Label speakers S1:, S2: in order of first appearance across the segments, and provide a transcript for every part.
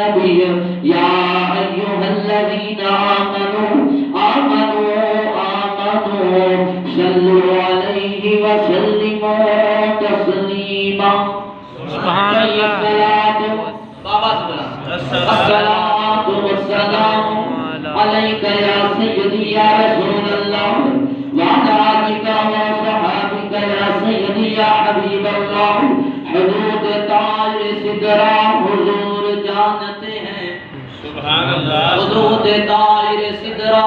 S1: النبي يا أيها الذين آمنوا صلوا عليه وسلموا تسليما
S2: سبحان اللہ
S1: الصلاة والسلام عليك يا سيدي يا رسول الله وعلى آلك وصحابك يا سيدي يا حبيب الله حدود تاج سدرا حضور جانتے ہیں
S2: سبحان اللہ
S1: حدود تاج سدرا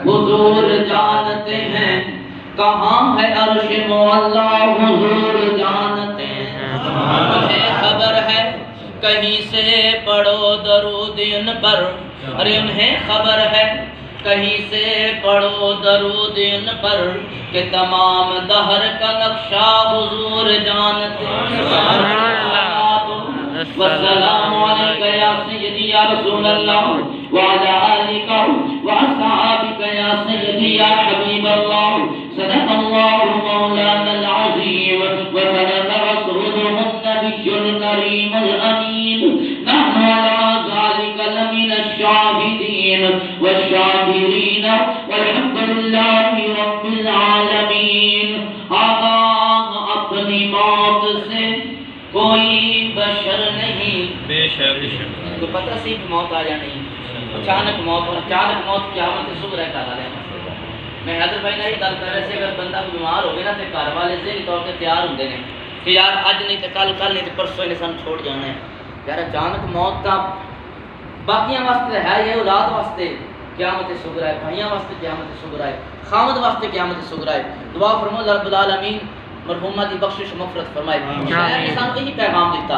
S1: حضور جانتے ہیں کہاں ہے عرش معلا حضور جانتے ہیں مجھے خبر ہے کہیں سے پڑھو درود ان پر ارے انہیں خبر ہے کہیں سے پڑھو درود ان پر کہ تمام دہر کا نقشہ حضور جانتے ہیں والسلام علیکہ یا سیدی یا رسول اللہ وعلى آلك وأصحابك يا سيدي يا حبيب الله صدق الله مولانا العظيم وصدق رسوله النبي الكريم الأمين نحن على ذلك لمن الشاهدين والشاكرين والحمد لله رب العالمين آغاہ اپنی موت سے کوئی بشر نہیں
S2: بے شک
S1: تو پتہ سی کہ موت آ جانی اچانک موت اور اچانک موت قیامت صبح کا حال ہے میں حضرت بھائی نے گل کر رہے سے اگر بندہ بیمار ہو گیا نا تے گھر والے ذہنی طور تے تیار ہوندے نے کہ یار اج نہیں تے کل نہیں تے پرسوں نے سن چھوڑ جانا ہے یار اچانک موت کا باقیاں واسطے ہے یہ اولاد واسطے قیامت صغرا ہے بھائیاں واسطے قیامت صغرا ہے خامد واسطے قیامت صغرا ہے دعا فرمو رب العالمین مرحومہ دی بخشش مغفرت فرمائے شاید نے سانو یہی پیغام دیتا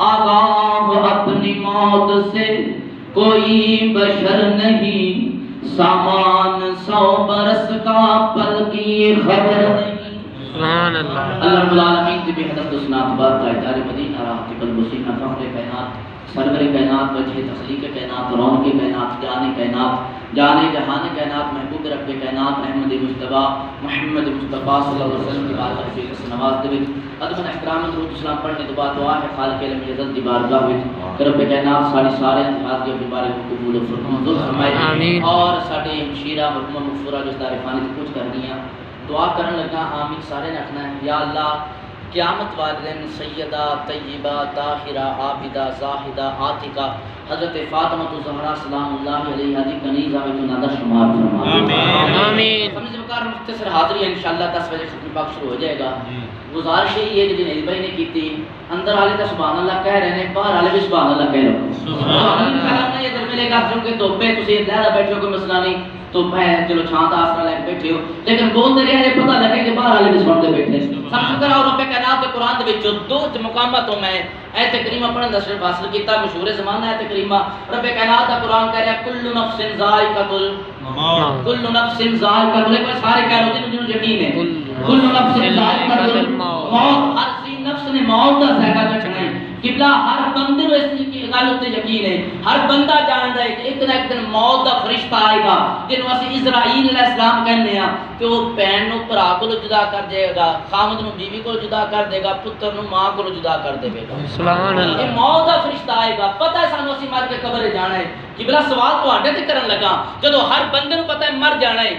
S1: آغاہ اپنی موت سے کوئی بشر نہیں سامان 100 برس کا پل کی خبر نہیں
S2: سبحان اللہ
S1: اللہ رب العالمین کی بہتر دسنات بات تاجدار مدینہ راحت قلب وسیع فخر کائنات سرور کائنات وجہ تخلیق کائنات رون کے کائنات جان جہان کائنات محبوب رب کائنات احمد مصطفیٰ محمد مصطفیٰ صلی اللہ علیہ وسلم کی بارگاہ میں سے نواز دے ادب احترام درود اسلام پڑھنے کے بعد دعا ہے خالق علم عزت دی بارگاہ میں رب کائنات سارے انتخاب کے مبارک قبول و منظور فرمائے اور ساڈے ہمشیرہ مرحومہ مغفورہ جو دار فانی سے کچھ کرنیاں دعا کرنے لگا آمین سارے نے رکھنا ہے یا اللہ قیامت والے دن سیدہ طیبہ طاہرہ عابدہ زاہدہ عاتقہ حضرت فاطمہ الزہرا سلام اللہ علیہ دی کنیز آوے تو نادر شمار فرما
S2: آمین
S1: ہم نے مقرر مختصر حاضری ہے انشاءاللہ 10 بجے ختم پاک شروع ہو جائے گا گزارش یہ ہے جنہیں بھائی نے کی تھی اندر والے تو سبحان اللہ کہہ رہے ہیں باہر والے بھی سبحان اللہ کہہ رہے سبحان اللہ یہ در ملے گا کیونکہ توپے تسی لہذا بیٹھے ہو کوئی مسئلہ نہیں تو میں چلو چھانت آسرا لے کے بیٹھے ہو لیکن بولتے رہے ہیں پتہ لگے کہ باہر والے بھی سبحان بیٹھے سب شکر اور رب کائنات کے قرآن دے وچ دو مقامات میں ایت کریمہ پڑھن دا شرف حاصل کیتا مشہور زمانہ ایت کریمہ رب کائنات دا قرآن کہہ رہا ہے کل نفس ذائقۃ الموت کل نفس ذائقۃ الموت سارے کہہ رہے ہیں جنوں یقین ہے کل نفس ذائقۃ الموت ہر سی نفس نے موت دا ذائقہ چکھنا ہے قبلہ ہر بندے کو اس کی گل تے یقین ہے ہر بندہ جاندا ہے کہ ایک نہ ایک دن موت دا فرشتہ آئے گا جنوں اسی اسرائیل علیہ السلام کہنے ہیں کہ وہ بہن نو بھرا کو جدا کر دے گا خامد نو بیوی کو جدا کر دے گا پتر نو ماں کو جدا کر دے گا
S2: سبحان اللہ
S1: یہ موت دا فرشتہ آئے گا پتہ ہے سانو اسی مر کے قبر جانا ہے قبلہ سوال تواڈے تے کرن لگا جدوں ہر بندے نو پتہ ہے مر جانا ہے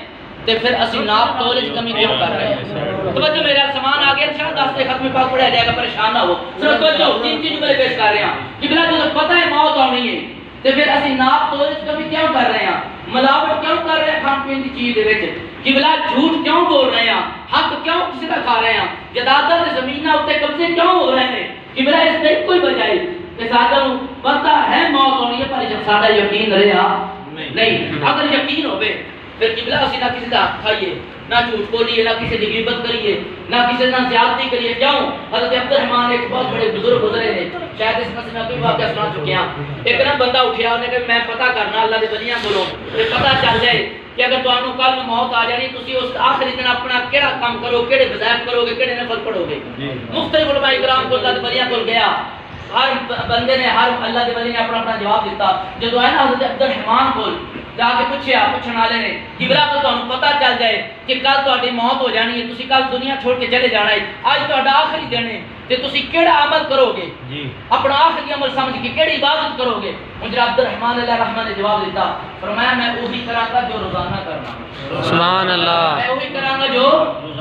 S1: تے پھر اسی ناپ تول وچ کمی کیوں کر رہے ہیں توجہ میرا سامان آ گیا شاید 10 ختم پاک پڑھا جائے گا پریشان نہ ہو صرف توجہ تین جملے پیش کر رہے ہیں قبلہ جدوں پتہ ہے موت آنی ہے تے پھر اسی ناپ تول وچ کمی کیوں کر رہے ہیں ملاوٹ کیوں کر رہے ہیں کھان پین دی چیز دے وچ قبلہ جھوٹ کیوں بول رہے ہیں حق کیوں کسی کا کھا رہے ہیں جائیداد زمیناں اوتے قبضے کیوں ہو رہے ہیں قبلہ اس تے کوئی وجہ ہے کہ ساڈا پتہ ہے موت آنی ہے پر جب ساڈا یقین رہا نہیں اگر یقین ہوے پھر قبلہ اسی نہ کسی کا حق کھائیے نہ جھوٹ بولیے نہ کسی کی غیبت کریے نہ کسی نہ زیادتی کریے کیوں حضرت عبد الرحمن ایک بہت بڑے بزرگ گزرے ہیں شاید اس مسئلے میں کوئی واقعہ سنا چکے ہیں ایک نا بندہ اٹھیا انہیں کہ میں پتہ کرنا اللہ دے ولیاں کولوں کہ پتہ چل جائے کہ اگر تانوں کل موت آ جانی تسی اس آخری دن اپنا کیڑا کام کرو کیڑے وظائف کرو گے کیڑے نفل پڑھو گے مختلف علماء کرام کو اللہ دے ولیاں کول گیا ہر بندے نے ہر اللہ دے ولی نے اپنا جواب دیتا جدوں ہے نا حضرت عبد الرحمن کول جا کے پوچھن والے نے قبلہ تو تانوں پتہ چل جائے کہ کل تہاڈی موت ہو جانی ہے، تسی کل دنیا چھوڑ کے چلے جانا ہے، اج تہاڈا آخری دن ہے تے تسی کیڑا عمل کرو گے جی، اپنا آخری عمل سمجھ کے کیڑی عبادت کرو گے؟ حضرت عبد الرحمن علیہ رحمہ نے جواب دیتا، فرمایا میں وہی کراں گا جو روزانہ کرنا۔ سبحان اللہ۔ میں وہی کراں گا جو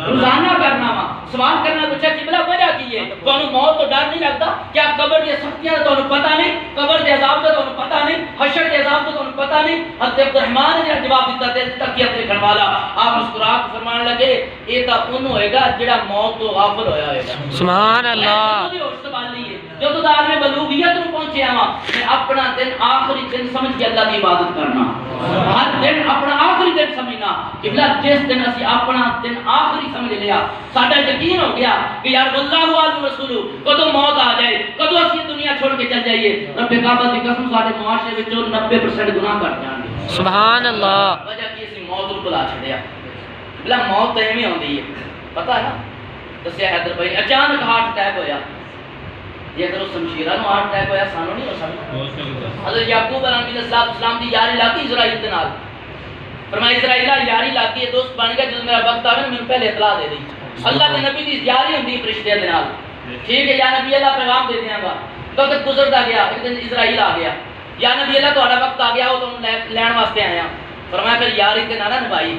S1: روزانہ کرنا وا۔ سوال کرنا پوچھا قبلہ وجہ کی ہے؟ تانوں موت تو ڈر نہیں لگتا؟ کیا قبر دی سختیاں تانوں پتہ نہیں؟ قبر دے عذاب دا تانوں پتہ نہیں؟ حشر دے عذاب دا تانوں پتہ نہیں؟ حضرت عبد الرحمن نے جواب دیتا تے تقیت لکھن والا آپ مسکرا کے فرمان لگے یہ تا اونوں ہوئے گا جڑا موت تو غافل ہویا ہوئے گا۔ سبحان اللہ۔ جدو دار میں بلوغیت نو پہنچیا وا میں اپنا دن آخری دن سمجھ کے اللہ کی عبادت کرنا، ہر دن اپنا آخری دن سمجھنا۔ قبلہ جس دن اسی اپنا دن آخری سمجھ لیا ساڈا یقین ہو گیا کہ یار واللہ علیہ رسول کدو موت آ جائے، کدو اسی دنیا چھوڑ کے چل جائیے، رب کعبہ کی قسم سارے معاشرے وچوں 90% گناہ کٹ جان گے۔ سبحان اللہ۔ وجہ کی اسی موت نو بلا چھڑیا۔ قبلہ موت تے ایویں ہوندی ہے، پتہ ہے نا؟ دسیا حیدر بھائی اچانک ہارٹ اٹیک ہویا، یہ اگر اس شمشیرہ نو ہارٹ اٹیک ہویا سانو نہیں ہو سکتا۔ حضرت یعقوب علیہ السلام دی یاری لاتی اسرائیل دے نال، فرمایا اسرائیل یاری لاتی ہے دوست بن گیا، جب میرا وقت آوے میں پہلے اطلاع دے دی۔ اللہ کے نبی دی یاری ہوندی فرشتے دے نال، ٹھیک ہے یا نبی اللہ پیغام دے دیاں گا۔ وقت گزرتا گیا، ایک دن اسرائیل آ گیا، یا نبی اللہ تہاڈا وقت آ گیا، وہ تم لین واسطے آیا۔ فرمایا پھر یاری تے نہ نبھائی،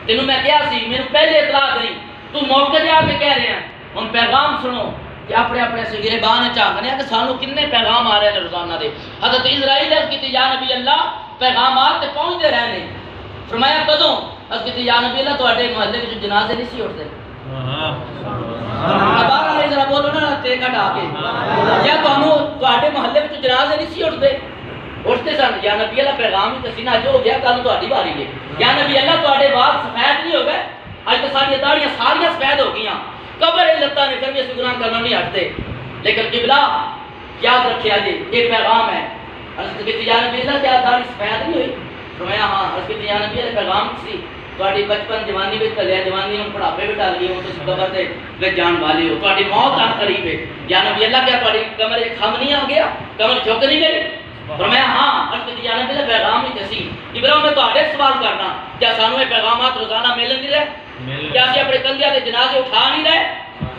S1: تینوں میں کیا سی میرے پہلے اطلاع دئی، تو موقع دے آ کے کہہ رہے ہیں ہن پیغام سنو کہ اپنے اپنے سے گریبان چاہنے کہ سانو کتنے پیغام آ رہے ہیں روزانہ دے۔ حضرت اسرائیل عرض کی یا نبی اللہ پیغامات تے پہنچتے رہنے۔ فرمایا کدوں؟ عرض کی یا نبی اللہ تواڈے محلے وچ جنازے نہیں سی اٹھدے؟ ابار علیہ ذرا بولو نا تے کٹا کے، یا تانوں تواڈے محلے وچ جنازے نہیں سی اٹھدے؟ اٹھتے سن۔ یا نبی اللہ پیغام ہی دسی نا جو ہو گیا کل تہاڈی باری ہے۔ یا نبی اللہ تواڈے وال سفید نہیں ہو گئے؟ اج تو ساری داڑیاں ساریاں سفید ہو گئیاں، قبر لتا نے پھر بھی اس گناہ کرنا نہیں ہٹتے۔ لیکن قبلہ یاد رکھیا جی ایک پیغام ہے۔ عرض کی یا نبی اللہ کیا داڑھی سفید نہیں ہوئی؟ فرمایا ہاں۔ عرض کی یا نبی اللہ پیغام سی تہاڈی بچپن جوانی وچ کلیا جوانی نوں بڑھاپے وچ ڈال گئی ہو تسی قبر تے وچ جان والے ہو، تہاڈی موت آن قریب ہے۔ یا نبی اللہ کیا تہاڈی کمر وچ خم نہیں آ گیا؟ کمر جھک نہیں گئی؟ فرمایا ہاں۔ عرض کی یا نبی اللہ پیغام ہی دسی۔ ابراہیم میں تہاڈے سوال کرنا کیا سانو یہ پیغامات روزانہ ملن نہیں رہے؟ کیا اسی اپنے کندھیاں تے جنازے اٹھا نہیں رہے؟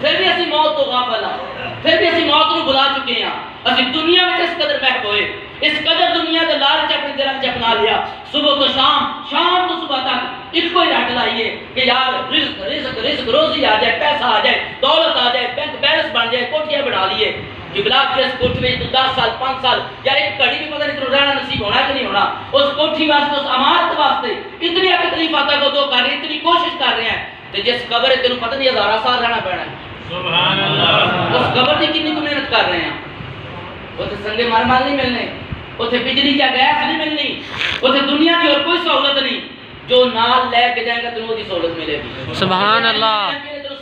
S1: پھر بھی اسی موت تو غافل ہاں، پھر بھی اسی موت نو بلا چکے ہیں۔ اسی دنیا وچ اس قدر محب ہوئے، اس قدر دنیا دے لالچ اپنے دل وچ اپنا لیا، صبح تو شام، شام تو صبح تک ایک کوئی رٹ لائیے کہ یار رزق رزق رزق روزی آ جائے، پیسہ آ جائے، دولت آ جائے، بینک بیلنس بن جائے، کوٹھیاں بنا لیے۔ قبلہ جس کوٹھی میں تو 10 سال 5 سال یا ایک گھڑی بھی پتہ نہیں تو رہنا نصیب ہونا کہ نہیں ہونا، اس کوٹھی واسطے اس امانت واسطے اتنی تکلیف آتا کو دو کر رہے ہیں، اتنی کوشش کر رہے ہیں، تو جس قبر ہے تینوں پتہ نہیں 1000 سال رہنا پڑنا ہے۔ سبحان اللہ۔ اس قبر کی کتنی محنت کر رہے ہیں، اتنے سنگے مار مال نہیں ملنے، اتنے بجلی کا گیس نہیں ملنی، اتنے دنیا کی اور کوئی سہولت نہیں، جو نال لے کے جائیں گا تینوں وہ سہولت ملے گی۔ سبحان اللہ۔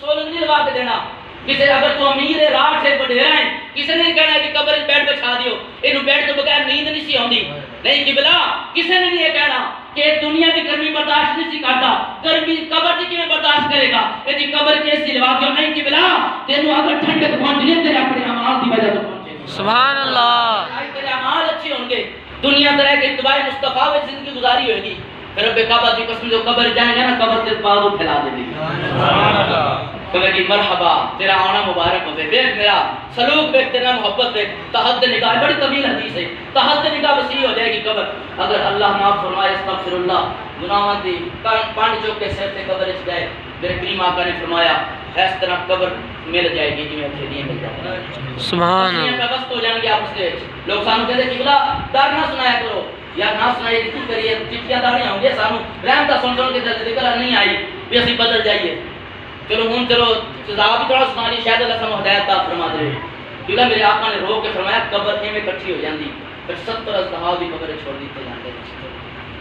S1: سہولت نہیں لگا کے دینا، کسی اگر تو امیر ہے راٹھ ہے بڑھیرا ہے کسی نے نہیں کہنا کہ قبر بیٹھ بچھا دیو، یہ بیٹھ تو بغیر نیند نہیں سی آتی، نہیں قبلہ کسی نے نہیں یہ کہنا کہ دنیا کی گرمی برداشت نہیں سی کرتا، گرمی قبر کی کیوں برداشت کرے گا، یہ قبر کیسی لوا کیوں نہیں قبلہ تینوں اگر ٹھنڈک پہنچنی ہے تیرے اپنے اعمال کی وجہ سے پہنچے گی۔ سبحان اللہ۔ تیرے اعمال اچھے ہوں گے، دنیا طرح کے اتباع مصطفیٰ میں زندگی گزاری ہوئے گی، پھر رب کعبہ کی قسم جو قبر جائیں گے نا قبر تیرے پاؤں پھیلا دے گی۔ سبحان اللہ۔ کہے گی مرحبا تیرا آنا مبارک ہوئے، دیکھ میرا سلوک دیکھ، تیرا محبت دیکھ، تحد نگاہ بڑی طویل حدیث ہے، تحد نگاہ وسیع ہو جائے گی قبر۔ اگر اللہ معاف فرمائے استغفر اللہ گناہوں دی پانڈ چوک کے سر تے قبر اچ گئے، میرے کریم آقا نے فرمایا اس طرح قبر مل جائے گی جویں ہتھیلیاں مل جائیں گی۔ سبحان اللہ۔ یہ واسطے ہو جائیں گے آپس دے لوگ سانو کہتے کہ بلا ڈر نہ سنایا کرو، یا نہ سنائیے کی کریے چٹیاں داڑیاں ہوں گے سانو رحم دا سن سن کے دل کر نہیں آئی بھی اسی بدل جائیے، چلو ہوں چلو سزا بھی تھوڑا سنا لی شاید اللہ سانو ہدایت عطا فرما دے۔ کیونکہ میرے آقا نے رو کے فرمایا قبر ایویں کٹھی ہو جاندی، پھر 70 اصحاب دی قبر چھوڑ دیتے جاندے۔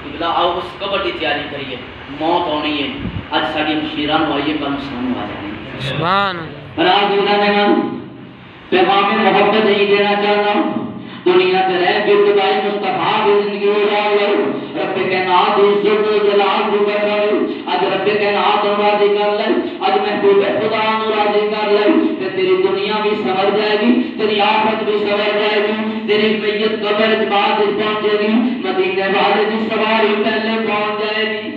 S1: بلا آؤ اس قبر کی تیاری کریے، موت ہونی ہے، اج ساڈی مشیران نو آئیے کل سانو آ جانی ہے۔ سبحان اللہ۔ پیغام محبت ہی دینا چاہتا ہوں، دنیا میں رہ کے خدائی مصطفیٰ کی زندگی ہو جائے، رب کائنات عزت و جلال کو کر لے، اج رب کائنات راضی کر لے، اج محبوب خدا نو راضی کر لے، تے تیری دنیا بھی سنور جائے گی، تیری آخرت بھی سنور جائے گی، تیری میت قبر کے بعد پہنچے گی مدینے والے کی سواری پہلے پہنچ جائے گی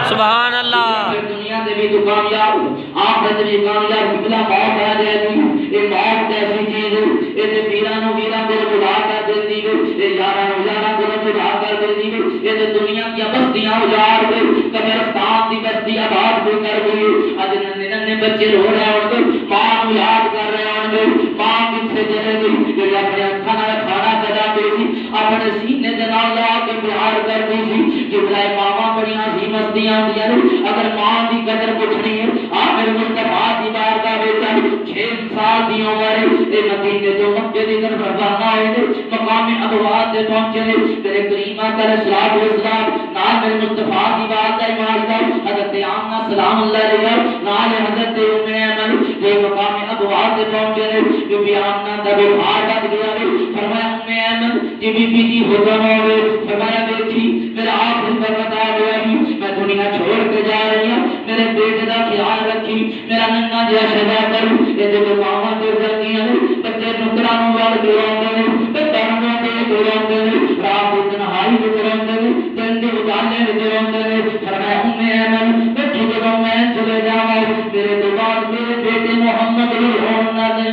S2: سبحان اللہ
S1: دنیا دے بھی تو کامیاب آخرت بھی کامیاب بلا موت آ جائے گی یہ موت ایسی چیز ہے یہ پیرانو ویران کو بلا کر دیتی ہے یہ یارانو یاران کو بلا کر دیتی ہے یہ دنیا کی بستیاں اجاڑ کے قبرستان کی بستی آباد بھی کر گئی اج ننے ننے بچے رو رہے ہیں ان ماں کو یاد کر رہے ہیں ماں کتنے چلے گئی جو اپنے اکھاں نال کھانا کھا دی سی اپنے سینے دے نال لا کے پیار کرتی سی جو بلائے ماواں بڑیاں سی مستیاں ہوندیاں اگر ماں دی قدر پوچھنی ہے آخر مصطفیٰ دی بارگاہ وچ 6 سال دی عمر اے مدینے تو مکے دی طرف روانہ ہوئے مقام ابواب تے پہنچے میرے کریم آقا علیہ الصلوۃ والسلام نال میرے مصطفیٰ دی بارگاہ ایمان حضرت آمنہ سلام اللہ علیہا نال حضرت ام ایمن یہ مقام ابواب تے پہنچے جو بی آمنہ دا بخار ڈٹ گیا فرمایا ام ایمن جی بی بی دی حکم ہوئے فرمایا بیٹی میرا آخری وقت آ گیا میں دنیا چھوڑ کے جا رہی ہوں میرے بیٹے کا خیال رکھی میرا ننا جہاں شہدا کروں یہ جو ماما تو جاتی ہیں بچے نکرانوں وال گراؤں نے دانوں کے گراؤں نے رات کو تنہائی میں گراؤں نے دن کے اجالے میں گراؤں نے فرمایا ام ایمن بیٹی جب میں چلے جاؤں میرے تو بعد میرے بیٹے محمد روح نہ دیں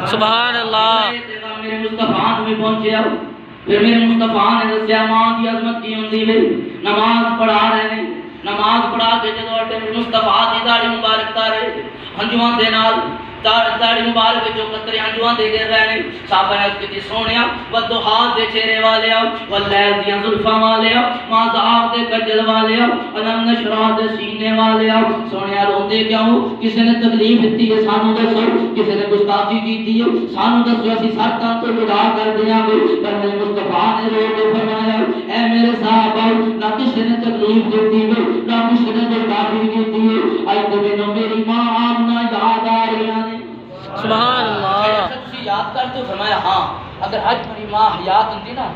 S2: سبحان اللہ
S1: میرے مصطفیٰ میں پہنچے آؤ پھر میرے مصطفیٰ نے دسیا ماں کی عظمت کی ہوندی ہے نماز پڑھا رہے ہیں نماز پڑھا کے جدوں اٹھے مصطفیٰ دی داڑھی مبارک تارے ہنجواں دے نال داڑھی مبارک جو قطرے ہنجواں دے گر رہے ہیں صحابہ نے اس کی سونیا والضحا دے چہرے والے واللیل دی زلفاں والے ما ذاب دے کجل والے علم نشرح دے سینے والے سونیا روندے کیوں کسی نے تکلیف دتی ہے سانو دسو کسی نے گستاخی کیتی ہے سانو دسو اسی ساتاں تو جدا کر دیاں گے پر میرے مصطفیٰ نے رو کے فرمایا اے میرے صحابہ نہ کسی نے تکلیف دیتی ہے نہ کسی نے گستاخی کیتی ہے اج تو مینوں میری ماں آمنہ یاد آ رہی ہے
S2: سبحان اللہ
S1: تسی یاد کر تو فرمایا ہاں اگر اج میری ماں حیات ہوندی نا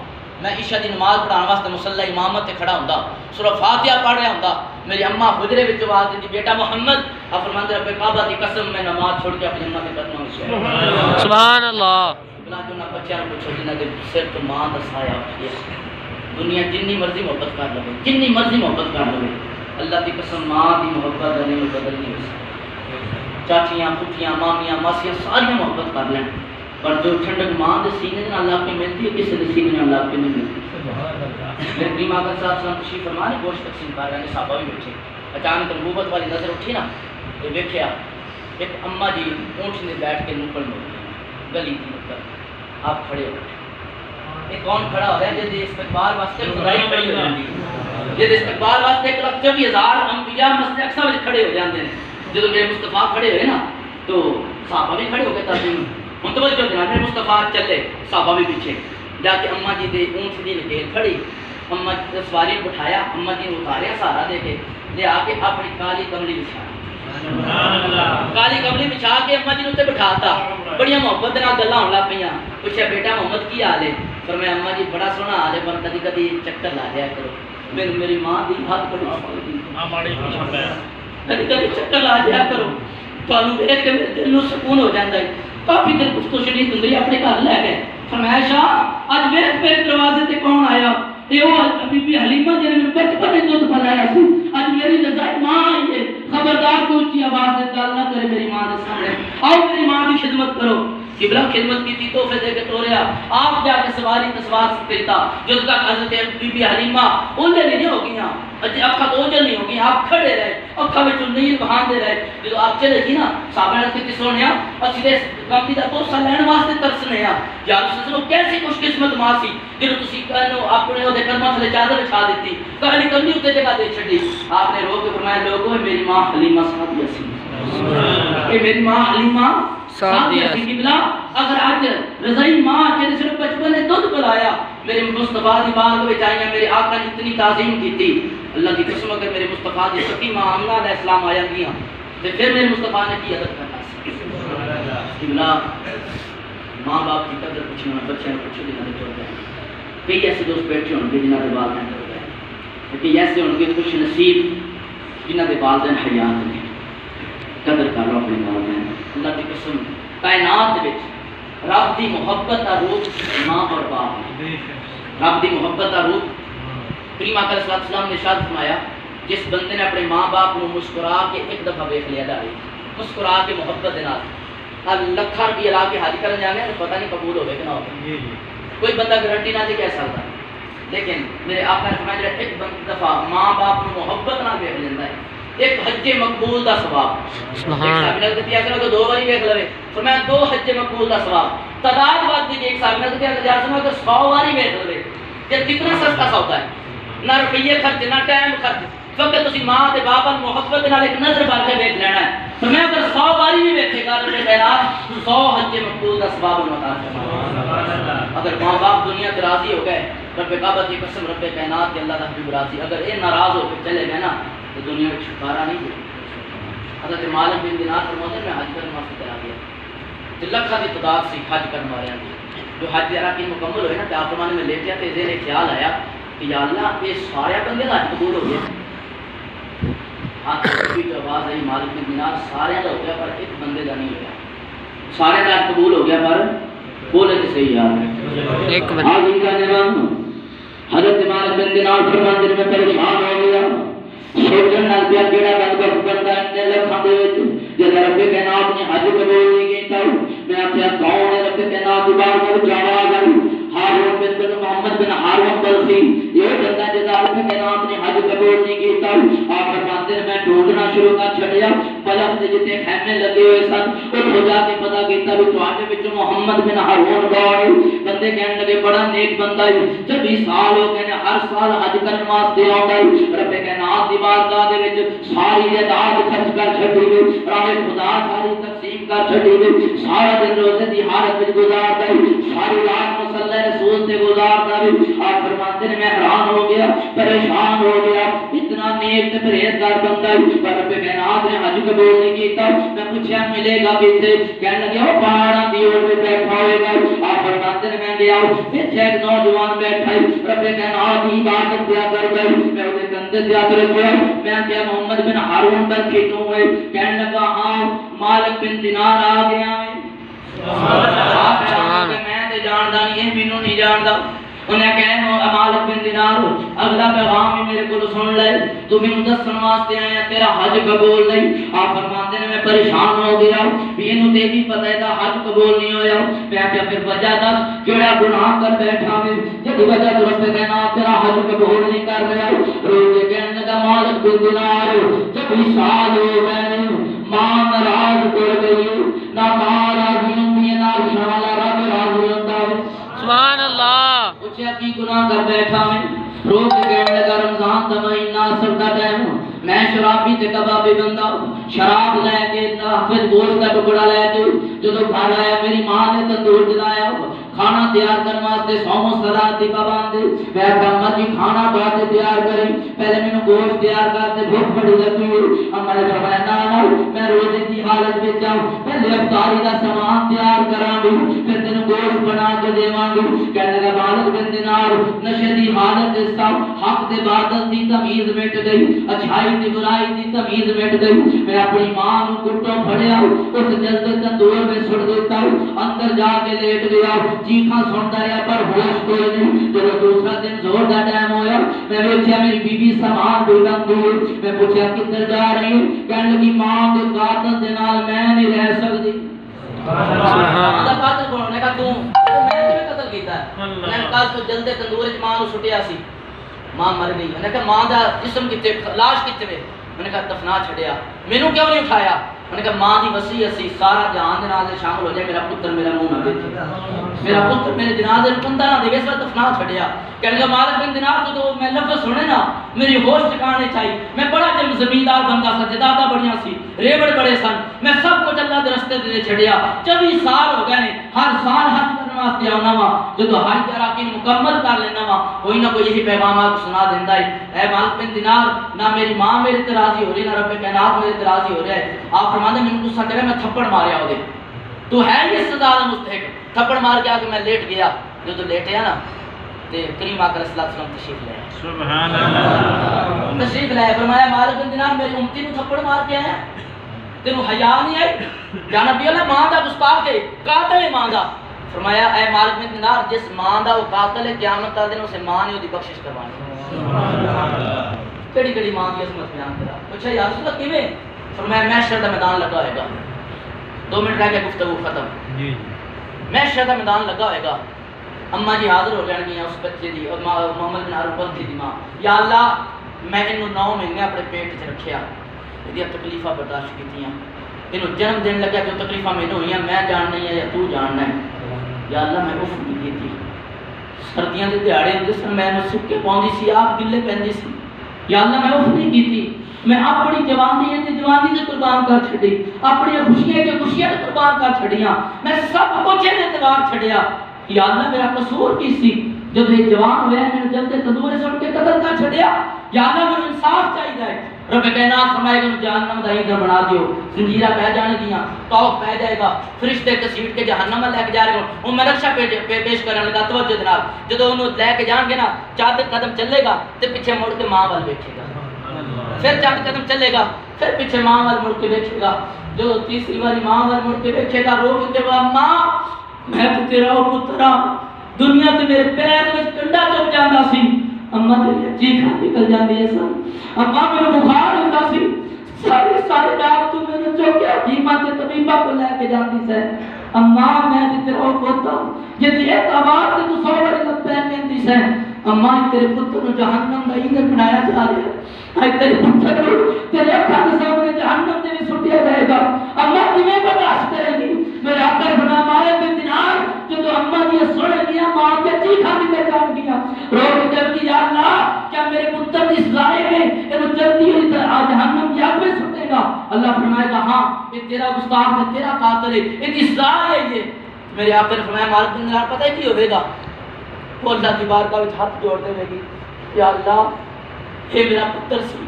S1: میں عشاء دی نماز پڑھان واسطے مصلی امامت تے کھڑا ہوندا سورہ فاتحہ پڑھ رہا ہوندا میری اماں حجرے وچ آواز دیندی بیٹا محمد آپ فرماندے رب کعبہ دی قسم میں نماز چھوڑ کے اپنی اماں کے قدموں وچ
S2: سبحان اللہ
S1: بلا جو نہ بچیاں نوں پوچھو جنہاں دے سر تو ماں دا سایہ ہے دنیا جنی مرضی محبت کر لو جنی مرضی محبت کر لو اللہ دی قسم ماں دی محبت نہیں بدل نہیں ہو چاچیاں پھوپھیاں مامیاں ماسیاں ساری محبت کر لیں پر جو ٹھنڈک ماں دے سینے دے اللہ کی ملتی ہے کسی دے سینے اللہ کی نہیں ملتی میرے کریم آقا صاحب سلام تشریف فرما نے گوشت تقسیم کر رہے ہیں صحابہ بھی بیٹھے اچانک نبوت والی نظر اٹھی نا تو دیکھیا ایک اماں جی اونٹ میں بیٹھ کے نکل مل گلی کی مطلب آپ کھڑے ہو یہ کون کھڑا ہو رہا ہے جی استقبال واسطے خدائی کھڑی ہو جاتی ہے جی استقبال واسطے 1,24,000 انبیاء مسجد اقصی وچ کھڑے ہو جاندے ہیں جب میرے مصطفیٰ کھڑے ہوئے نا تو صحابہ بھی کھڑے ہو گئے تعظیم متوجہ دینا میرے مصطفیٰ چلے صحابہ بھی پیچھے جا کے اماں جی دے اونٹ دی نکیل کھڑی اماں جی سواری بٹھایا اماں جی نے اتاریا سہارا دے کے لے آ کے اپنی کالی کملی بچھا کالی کملی بچھا کے اماں جی نے اتنے بٹھاتا بڑیاں محبت نال گلاں ہون لگ پیاں پوچھا بیٹا محمد کی حال ہے فرمایا اماں جی بڑا سوہنا حال ہے پر کدی کدی چکر لا دیا کرو میری ماں دی ہاتھ بڑی کدی کدی چکر لا جایا کرو تانوں ویکھ کے میرے دل نوں سکون ہو جاندا ہے کافی دیر گفتگو شنید ہوندی اپنے گھر لے گئے فرمایا شاہ اج ویکھ میرے دروازے تے کون آیا اے او بی بی حلیمہ جنے میرے بچپن وچ دودھ پلایا سی اج میری رضائی ماں آئی ہے خبردار تو اونچی آواز سے گل نہ کرے میری ماں دے سامنے آؤ میری ماں کی خدمت کرو قبلہ خدمت کی تھی تحفے دے کے توڑیا آپ جا کے سواری تسوار کرتا جب تک حضرت بی بی حلیمہ اولے نہیں ہو گئیاں اکھا تو اوجل نہیں ہو گئی آپ کھڑے رہے اکھا میں نہیں بہان دے رہے جب آپ چلے گی نا صحابہ نے کہتے سونیا اسی دے کام دا توسا لین واسطے ترسنے یا رسول اللہ کیسی خوش قسمت ماں سی جنوں تسی کہنو اپنے او دے قدماں تھلے چادر بچھا دیتی کہانی کرنی تے جگہ دے چھڈی آپ نے رو کے فرمایا لوگوں میری ماں حلیمہ سعدیہ سی کہ میری ماں حلیمہ سعدیہ سی قبلہ اگر آج رضائی ماں جن سے بچپن نے دودھ پلایا میرے مصطفیٰ دی بارگاہ وچ آئیاں میرے آقا نے اتنی تعظیم کیتی اللہ کی قسم اگر میرے مصطفیٰ دی سکی ماں آمنہ علیہ السلام آیا گیاں تے پھر میرے مصطفیٰ نے کی عدد کرنا سی قبلہ ماں باپ کی قدر پوچھنا بچے نے پوچھو دینا چھوڑ گئے کئی ایسے دوست بیٹھے ہوں گے جنہاں دے والدین ٹر گئے کئی ایسے ہوں گے خوش نصیب جنہاں دے والدین حیات نے قدر کر لو اپنے والدین اللہ کی قسم کائنات وچ رب دی محبت کا روپ ماں اور باپ ہے. رب دی محبت کا روپ کریم آقا صلی اللہ علیہ وسلم نے ارشاد فرمایا جس بندے نے اپنے ماں باپ کو مسکرا کے ایک دفعہ دیکھ لیا جائے مسکرا کے محبت دینا لکھا روپیہ لا کے حج کرنے جانے پتہ نہیں قبول ہوگا کہ نہ ہوگا. کوئی بندہ گارنٹی نہ دے کہہ سکتا لیکن میرے آقا نے فرمایا ایک دفعہ ماں باپ کو محبت نہ دیکھ لینا ہے ایک حج مقبول دا ثواب. ایک صاحب نے کہا کہ اگر 2 باری دیکھ لے فرمایا 2 حج مقبول دا ثواب. تعداد بات دی ایک صاحب نے کہا کہ اگر 100 باری دیکھ لے کہ کتنا سستا سودا ہے نہ روپیے خرچ نہ ٹائم خرچ فقط تسی ماں تے باپ نال محبت نال ایک نظر مار کے دیکھ لینا ہے. فرمایا اگر 100 باری بھی دیکھے گا رب کائنات 100 حج مقبول دا ثواب عطا فرمائے. اگر ماں باپ دنیا تے راضی ہو گئے رب کعبہ کی قسم رب کائنات کے اللہ دا حبیب راضی. اگر یہ ناراض ہو کے چلے گئے نا تو دنیا میں چھٹکارا نہیں ہے. حضرت مالک بن دینار فرماتے ہیں میں حج کرنے واسطے چلا گیا تے لکھاں دی تعداد سی حج کرنے والے جو حج اراکین مکمل ہوئے نا تے آپ فرمانے میں لیٹیا تے ذہن خیال آیا کہ یا اللہ یہ سارے بندے دا حج قبول ہو گیا. ہاتھ کی جو آواز آئی مالک بن دینار سارے دا ہو گیا پر ایک بندے دا نہیں ہوا. سارے دا حج قبول ہو گیا پر بولے تے صحیح یار
S2: ایک منٹ
S1: آگے کا جواب حضرت مالک بن دینار فرماتے ہیں میں پریشان ہو گیا سوچن نال پیا کیڑا بندہ بندہ نے لکھاں دے وچ جے رب کائنات نے حج قبول نہیں کیتا میں اپنے کون ہے رب کائنات دی بارگاہ وچ آواز آئی ہارون بن محمد بن ہارون بلخی یہ بندہ جے رب کائنات نے حج قبول نہیں کیتا آپ فرماتے ہیں میں ڈھونڈنا شروع کر چھڑیا بلخ دے جتے خیمے لگے ہوئے سن او جا کے پتہ کیتا بھی تواڈے وچ محمد بن ہارون کون بندے کہنے لگے بڑا نیک بندہ ہے 24 سال ہو گئے ہر سال حج کرن واسطے آوندا ہے رب کائنات دی بارگاہ دے وچ ساری جائیداد خرچ کر چھڈی گئی راہ خدا ساری تقسیم کر چھڈی گئی سارا دن روزے دی حالت وچ گزاردا ہے ساری رات مصلی رسول تے گزاردا ہے. آپ فرماتے ہیں میں حیران ہو گیا پریشان ہو گیا اتنا نیک تے پرہیزگار بندہ ہے پر رب کائنات نے حج قبول نہیں کیتا. میں پوچھا ملے گا کتے کہنے لگے وہ پہاڑاں دی اوٹ تے بیٹھا ہوئے گا. آپ فرماتے ہیں میں گیا پیچھے ایک نوجوان بیٹھا ہے رب کائنات کی عبادت کیا کر گئے میں اسے کندھے تے ہاتھ رکھا میں کیا محمد بن ہارون پر کیوں ہے کہنے لگا ہاں مالک بن دینار آ گیا ہے. سبحان اللہ میں تے جاندا نہیں ہے مینوں نہیں جاندا انہیں کہنا مالک بن دینار اگلا پیغام ہی میرے کو سن لے تو میں دسن واسطے آیا تیرا حج قبول نہیں. آپ فرماتے ہیں میں پریشان ہو گیا بھی انہوں تے بھی پتہ ہے حج قبول نہیں ہویا میں کیا پھر وجہ دس کیڑا گناہ کر بیٹھا میں جدی وجہ تو رب کہنا تیرا حج قبول نہیں کر رہا روز کہنے لگا مالک بن دینار 24 سال ہو گئے ماں ناراض کر گئی نہ ماں راضی ہوتی ہے نہ شالا رب راضی ہوتا ہے.
S2: سبحان اللہ
S1: پوچھا کی گناہ کر بیٹھا میں روز کہنے لگا رمضان دا مہینہ سب دا ٹائم میں شرابی تے کبابی بندہ شراب لے کے حافظ گوشت کا ٹکڑا لے کے جدو گھر آیا میری ماں نے تندور جلایا کھانا تیار کرنے واسطے سوم و صلات دی پابند میں اما جی کھانا بعد تیار کریں پہلے میں گوشت تیار کرتے بھوک بڑی لگی ہوئی اما نے فرمایا نا میں روزے کی حالت میں جاؤں پہلے افطاری کا سامان تیار کراں گی پھر تینوں گوشت بنا کے دیواں گی. کہنے لگا مالک بن دینار نشے دی حالت اس کا حق تے باطل دی تمیز مٹ گئی اچھائی تے برائی دی تمیز مٹ گئی. میں اپنی ماں نو کٹو پھڑیا اس جلد تندور میں سٹ دیتا اندر جا کے لیٹ گیا چیخاں سنتا رہا پر ہوش کوئی نہیں. جب دوسرا دن زور دا ٹائم ہویا میں ویکھیا میری بیوی سامان ڈھونڈن دی میں پوچھا کدھر جا رہی کہنے لگی ماں دے قاتل دے نال میں نہیں رہ سکتی. سبحان اللہ قاتل کون نے کہا تو میں کیویں قتل کیتا ہے میں کل تو جلدے تندور وچ ماں نو سٹیا سی ماں مر گئی میں نے کہا ماں دا جسم کتے لاش کتے وے میں نے کہا دفنا چھڑیا مینوں کیوں نہیں اٹھایا میں نے کہا ماں دی وصیت سی سارا جہان دے نال شامل ہو جائے میرا پتر میرا منہ نہ دیکھے میرا پتر میرے جنازے نوں کندھا نہ دے اس وقت دفنا چھڑیا. کہنے لگا مالک بن دینار تو میں لفظ سنے نا میری ہوش ٹھکانے چاہیے میں بڑا جم زمیندار بندہ سا جائیداداں بڑیاں سی ریوڑ بڑے سن میں سب کچھ اللہ دے رستے تے چھڑیا 24 سال ہو گئے ہر سال حج کرنے واسطے آنا وا جدو حج اراکین مکمل کر لینا وا کوئی نہ کوئی یہی پیغام آپ کو سنا دیندا ہے اے مالک بن دینار نہ میری ماں میرے تے راضی ہو رہی نہ رب کائنات میرے تے راضی ہو رہا ہے. آپ فرماتے ہیں مینوں غصہ چڑھا میں تھپڑ ماریا اودے تو ہے یہ سزا دا مستحق تھپڑ مار کے آ کے میں لیٹ گیا جدو لیٹیا نا تے کریم آقا صلی اللہ علیہ وسلم تشریف لے سبحان اللہ تشریف لے فرمایا مالک بن دینار میری امتی نو تھپڑ مار کے آیا تینوں حیا نہیں آئی یا نبی اللہ ماں دا گستاخ ہے قاتل ہے ماں دا فرمایا اے مالک بن دینار جس ماں دا وہ قاتل ہے قیامت والے دن اسے ماں نے وہ دی بخشش کروانی کیڑی کیڑی ماں دی عظمت بیان کرا پوچھا یا رسول اللہ کیویں فرمایا محشر دا میدان لگا ہوئے گا 2 منٹ رہ گئے گفتگو ختم جی محشر دا میدان لگا ہوئے گا اماں جی حاضر ہو جان گی اس بچے دی اور محمد بن عروہ دی ماں یا اللہ میں انہوں 9 مہینے اپنے پیٹ وچ رکھیا یہ تکلیفاں برداشت کیتیاں انہوں جنم دن لگا جو تکلیفاں مینوں ہوئیاں میں جاننا ہے یا تو جاننا ہے یا اللہ میں اف نہیں کیتی سردیاں دے دیہاڑے ہوندے سن میں سکے پاؤندی سی آپ گلے پہندی سی یا اللہ میں اف نہیں کیتی میں اپنی جوانی تے جوانی سے قربان کر چھڈی اپنی خوشیاں تے خوشیاں تے قربان کر چھڈیاں میں سب کچھ دے اعتبار چھڈیا یا اللہ میرا قصور کی سی جب یہ جوان ہوئے میں جلدے تندورے سے اٹھ کے قتل کر چھڈیا یا اللہ مجھے انصاف چاہیے رب کائنات فرمائے گا جہنم دا ایندھن بنا دیو زنجیرہ پہ جانے دیاں توق پہ جائے گا فرشتے کسیٹ کے جہنم میں لے کے جا رہے ہوں وہ میں نقشہ پیش کرنے لگا توجہ جناب جدو انہوں لے کے جان گے نا 4 قدم چلے گا تے پیچھے مڑ کے ماں وال بیٹھے گا پھر 4 قدم چلے گا پھر پیچھے ماں وال مڑ کے بیٹھے گا جو تیسری باری ماں وال مڑ کے بیٹھے گا رو کے ماں میں تو تیرا پترا دنیا تے میرے پیر وچ کنڈا چپ جاندا سی اماں تیری چیخاں نکل جاندی ہے سن اماں میرے بخار ہوندا سی سارے رات تو میں چوک کے حکیمہ تے طبیبہ کو لے کے جاندی سے اماں میں تے تیرا پترا جدی ایک آواز تے تو 100 بڑے لگ پین لیندی سے اماں تیرے پتر نو جہنم دا ایندھن بنایا جا رہا ہے اے تیرے پتر نو تیرے اکھاں دے سامنے جہنم دے وچ سٹیا جائے گا اماں کیویں برداشت کرے گی میرے آقا بنا مالک بن دینار جو اماں دی سن لیا ماں کے چیخاں نکل جان گیا رو کے جلدی یا اللہ کیا میرے پتر دی سزائے میں اینو جلدی ہوئی جہنم کی آگ میں سٹے گا اللہ فرمائے گا ہاں یہ تیرا گستاخ ہے تیرا قاتل ہے یہ دی سزا ہے یہ میرے آقا نے فرمایا مالک بن دینار پتہ ہے کی ہوے گا وہ اللہ کی بارگاہ وچ ہاتھ جوڑ دے گی یا اللہ یہ میرا پتر سی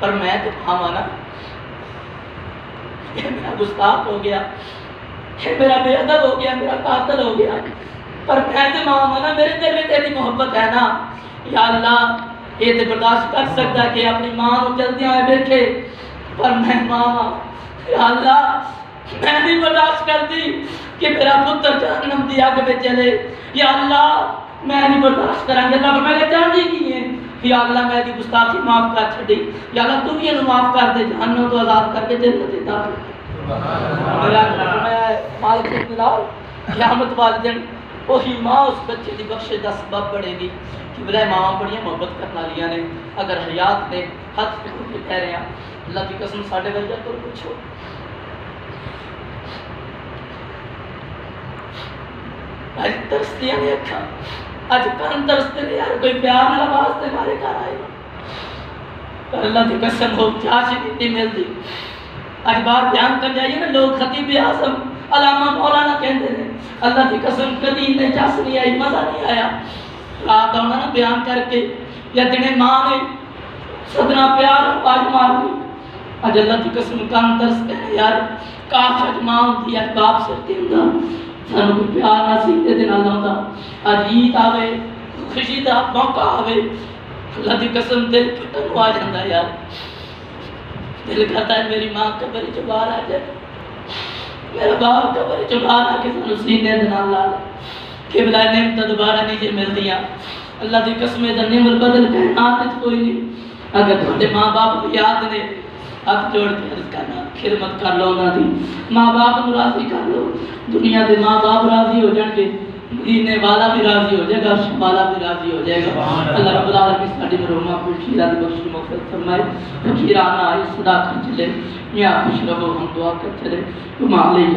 S1: پر میں تو کھاواں نا یہ میرا گستاخ ہو گیا یہ میرا بے ادب ہو گیا میرا قاتل ہو گیا پر میں تو ماں نا میرے دل میں تیری محبت ہے نا یا اللہ یہ تو برداشت کر سکتا ہے کہ اپنی ماں کو جلدی آئے بیٹھے پر میں ماں یا اللہ میں نہیں برداشت کرتی کہ میرا پتر جہنم دی آگ میں چلے یا اللہ میں نہیں برداشت کریں گے اللہ میں نے جان دی کی ہے یا اللہ میں دی گستاخی معاف کر چھڑی یا اللہ تو بھی انہوں معاف کر دے جہنم تو آزاد کر کے جنت دیتا میرا فرمایا ہے مالک بن دینار قیامت والے دن وہی ماں اس بچے دی بخشش دا سبب بڑھے گی کہ بلائے ماں بڑی محبت کرنا لیا نے اگر حیات نے ہاتھ پہ کے کہہ رہے ہیں اللہ کی قسم ساڑھے وجہ تو پوچھو آج ترستیاں نے اکھا آج کان ترستے نے یار کوئی پیار نہ واسطے مارے گھر آئے پر اللہ کی قسم ہو چاچی نہیں ملتی آج بات بیان کر جائیے نا لوگ خطیب اعظم علامہ مولانا کہتے ہیں اللہ کی قسم کبھی نے چاس نہیں آئی مزہ نہیں آیا رات آنا نا بیان کر کے یا دنے ماں نے صدرہ پیار آج مار لی آج اللہ کی قسم کان ترستے ہیں یار کاش آج ماں ہوتی آج باپ سرتے ہوں سانو کوئی پیار نصیب دے دن اللہ ہوتا آج عید آوے خوشی دا موقع آوے اللہ دی قسم دل پھٹن ہوا جاندہ یار دل کرتا ہے میری ماں قبر چ باہر آ جائے میرا باپ قبر چ باہر آ کے سانو سینے دن اللہ کہ بلا نعمت دوبارہ نہیں مل دیا اللہ دی قسم دا نعمت بدل کائنات وچ کوئی نہیں اگر تھوڑے ماں باپ کو یاد نے ہاتھ جوڑ کے عرض کرنا خدمت کر لو انہاں دی ماں باپ کو راضی کر لو دنیا دے ماں باپ راضی ہو جان گے مدینے والا بھی راضی ہو جائے گا عرش والا بھی راضی ہو جائے گا اللہ رب العالمین ساڈی مرحومہ کو شیرہ دی بخش مغفرت فرمائے فقیرانہ آئی صدا کر چلے یا خوش رہو ہم دعا کر چلے تم علیہ